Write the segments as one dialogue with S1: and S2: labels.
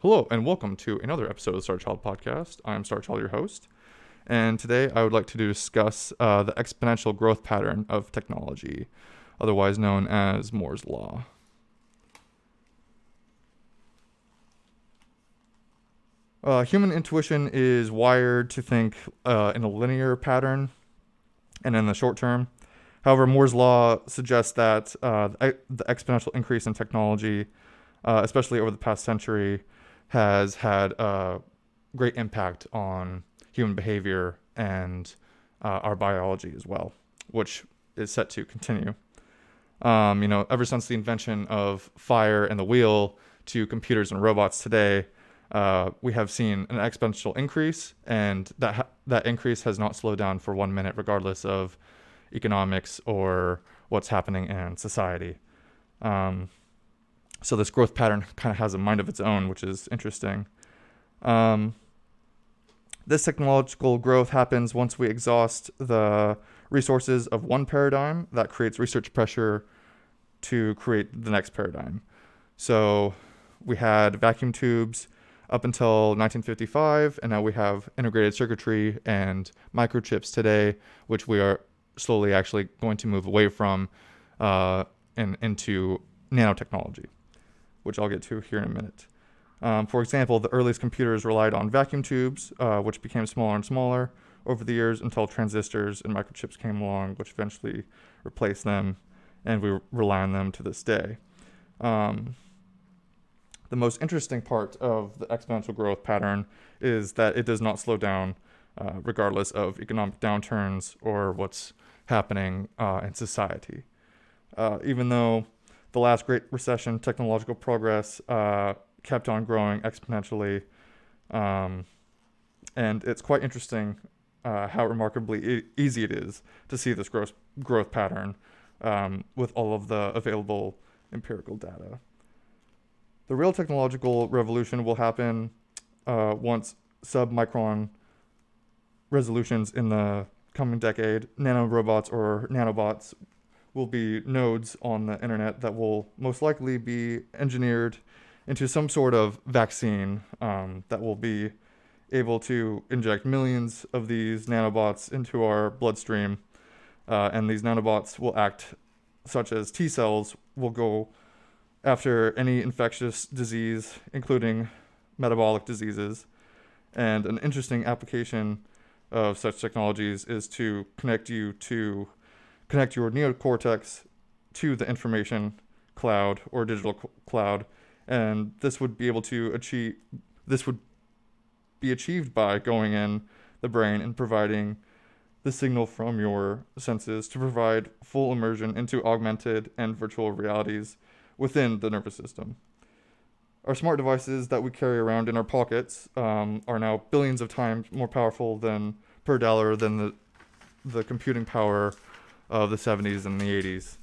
S1: Hello, and welcome to another episode of the Starchild podcast. I'm Starchild, your host, and today I would like to discuss the exponential growth pattern of technology, otherwise known as Moore's Law. Human intuition is wired to think in a linear pattern and in the short term. However, Moore's Law suggests that the exponential increase in technology, especially over the past century, has had a great impact on human behavior and our biology as well, which is set to continue. Ever since the invention of fire and the wheel to computers and robots today, we have seen an exponential increase, and that increase has not slowed down for 1 minute, regardless of economics or what's happening in society. So this growth pattern kind of has a mind of its own, which is interesting. This technological growth happens once we exhaust the resources of one paradigm that creates research pressure to create the next paradigm. So we had vacuum tubes up until 1955, and now we have integrated circuitry and microchips today, which we are slowly actually going to move away from and into nanotechnology, which I'll get to here in a minute. For example, the earliest computers relied on vacuum tubes, which became smaller and smaller over the years until transistors and microchips came along, which eventually replaced them, and we rely on them to this day. The most interesting part of the exponential growth pattern is that it does not slow down, regardless of economic downturns or what's happening in society. Even though the last Great Recession, technological progress kept on growing exponentially, and it's quite interesting how remarkably easy it is to see this growth pattern with all of the available empirical data. The real technological revolution will happen once sub-micron resolutions in the coming decade. Nanorobots or nanobots will be nodes on the internet that will most likely be engineered into some sort of vaccine that will be able to inject millions of these nanobots into our bloodstream. And these nanobots will act such as T cells will go after any infectious disease, including metabolic diseases. And an interesting application of such technologies is to connect your Neocortex to the information cloud or digital cloud, and this would be achieved by going in the brain and providing the signal from your senses to provide full immersion into augmented and virtual realities within the nervous system. Our smart devices that we carry around in our pockets are now billions of times more powerful per dollar than the computing power of the 70s and the 80s.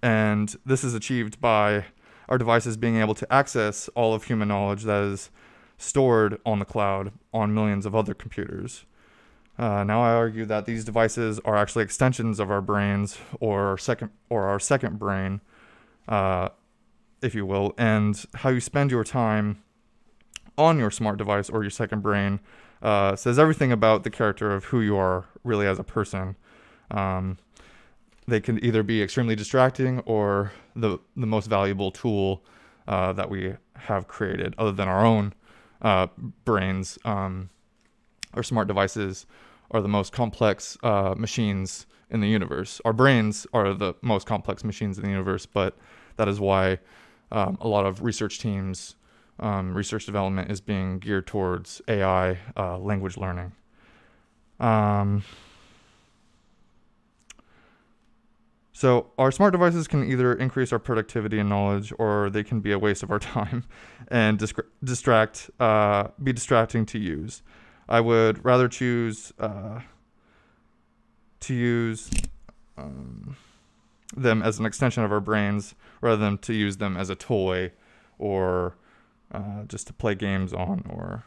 S1: And this is achieved by our devices being able to access all of human knowledge that is stored on the cloud on millions of other computers. Now I argue that these devices are actually extensions of our brains or our second brain, if you will, and how you spend your time on your smart device or your second brain says everything about the character of who you are really as a person. They can either be extremely distracting or the most valuable tool that we have created, other than our own brains. Our smart devices are the most complex machines in the universe. Our brains are the most complex machines in the universe, but that is why a lot of research teams, research development is being geared towards AI, language learning. So our smart devices can either increase our productivity and knowledge, or they can be a waste of our time and be distracting to use. I would rather choose to use them as an extension of our brains rather than to use them as a toy or just to play games on or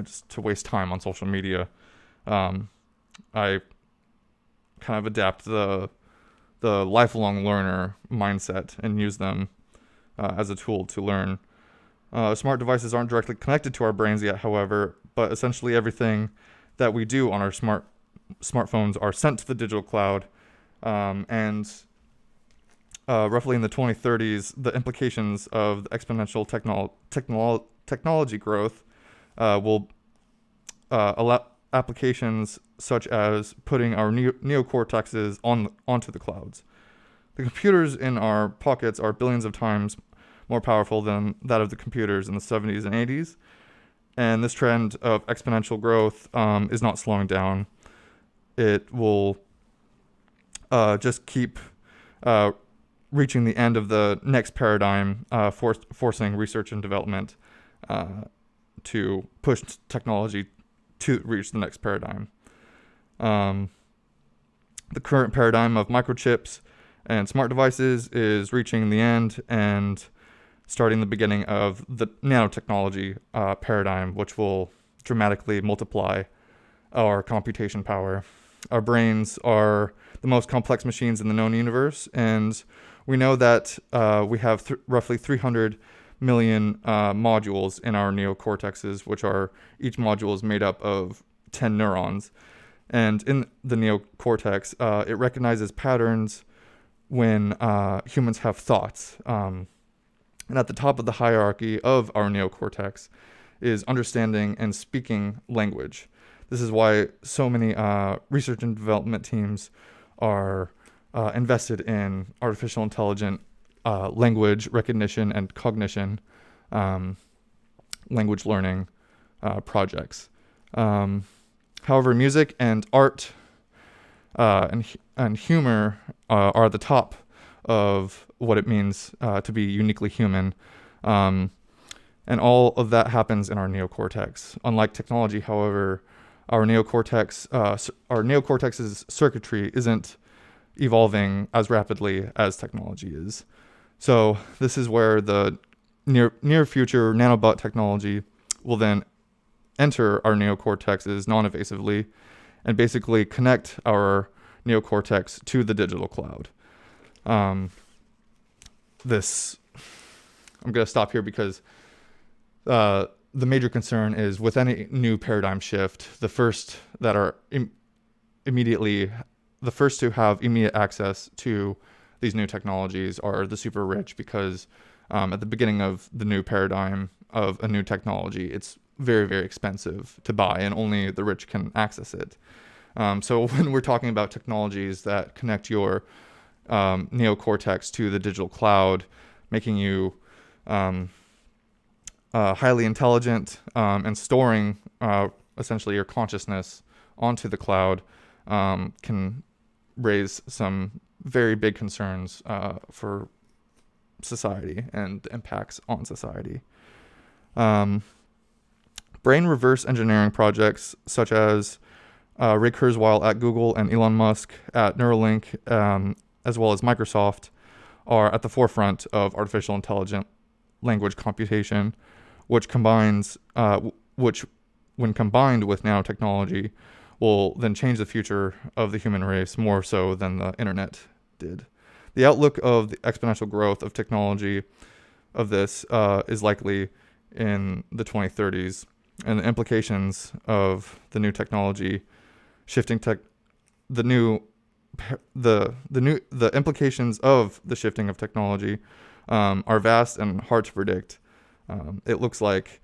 S1: just to waste time on social media. I kind of adapt the lifelong learner mindset and use them as a tool to learn. Smart devices aren't directly connected to our brains yet, however, but essentially everything that we do on our smartphones are sent to the digital cloud, and roughly in the 2030s, the implications of the exponential technology growth will allow applications such as putting our neocortexes onto the clouds. The computers in our pockets are billions of times more powerful than that of the computers in the 70s and 80s, and this trend of exponential growth is not slowing down. It will just keep reaching the end of the next paradigm, forcing research and development to push technology to reach the next paradigm. The current paradigm of microchips and smart devices is reaching the end and starting the beginning of the nanotechnology paradigm, which will dramatically multiply our computation power. Our brains are the most complex machines in the known universe, and we know that we have roughly 300 million modules in our neocortexes, which are each module is made up of 10 neurons. And in the neocortex, it recognizes patterns when humans have thoughts. And at the top of the hierarchy of our neocortex is understanding and speaking language. This is why so many research and development teams are invested in artificial intelligence, language recognition and cognition, language learning projects. However, music and art and humor are at the top of what it means to be uniquely human. And all of that happens in our neocortex. Unlike technology, however, our neocortex's circuitry isn't evolving as rapidly as technology is. So this is where the near future nanobot technology will then enter our neocortexes non-invasively and basically connect our neocortex to the digital cloud. I'm going to stop here because the major concern is with any new paradigm shift, the first that are the first to have immediate access to these new technologies are the super rich, because at the beginning of the new paradigm of a new technology, it's very, very expensive to buy, and only the rich can access it. So when we're talking about technologies that connect your neocortex to the digital cloud, making you highly intelligent and storing essentially your consciousness onto the cloud, can raise some very big concerns for society and impacts on society. Brain reverse engineering projects such as Ray Kurzweil at Google and Elon Musk at Neuralink, as well as Microsoft, are at the forefront of artificial intelligent language computation, which when combined with nanotechnology, will then change the future of the human race more so than the internet did. The outlook of the exponential growth of technology of this is likely in the 2030s, and the implications of the new technology the implications of the shifting of technology are vast and hard to predict. It looks like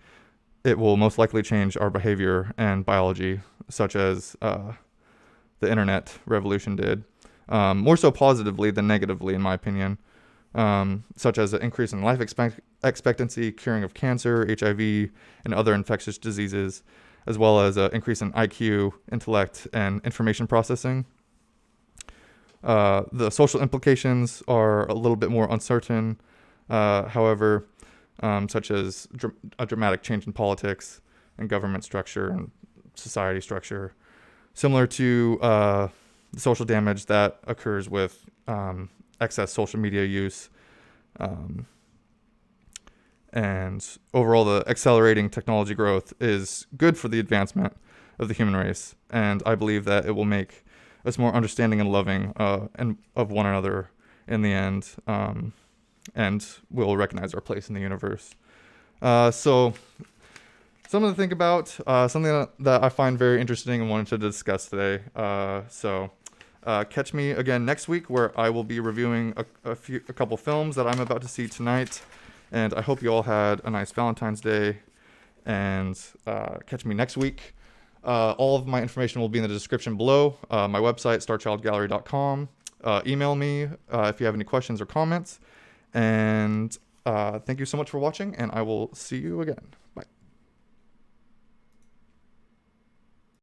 S1: it will most likely change our behavior and biology, such as the internet revolution did, more so positively than negatively, in my opinion, such as an increase in life expectancy, curing of cancer, HIV, and other infectious diseases, as well as an increase in IQ, intellect, and information processing. The social implications are a little bit more uncertain, however, such as a dramatic change in politics and government structure and society structure, similar to the social damage that occurs with excess social media use. And overall, the accelerating technology growth is good for the advancement of the human race, and I believe that it will make us more understanding and loving and of one another in the end. and we'll recognize our place in the universe. So something to think about, something that I find very interesting and wanted to discuss today. Catch me again next week, where I will be reviewing a couple films that I'm about to see tonight. And I hope you all had a nice Valentine's Day. And catch me next week. All of my information will be in the description below. My website, starchildgallery.com. Email me if you have any questions or comments. And thank you so much for watching, and I will see you again. Bye.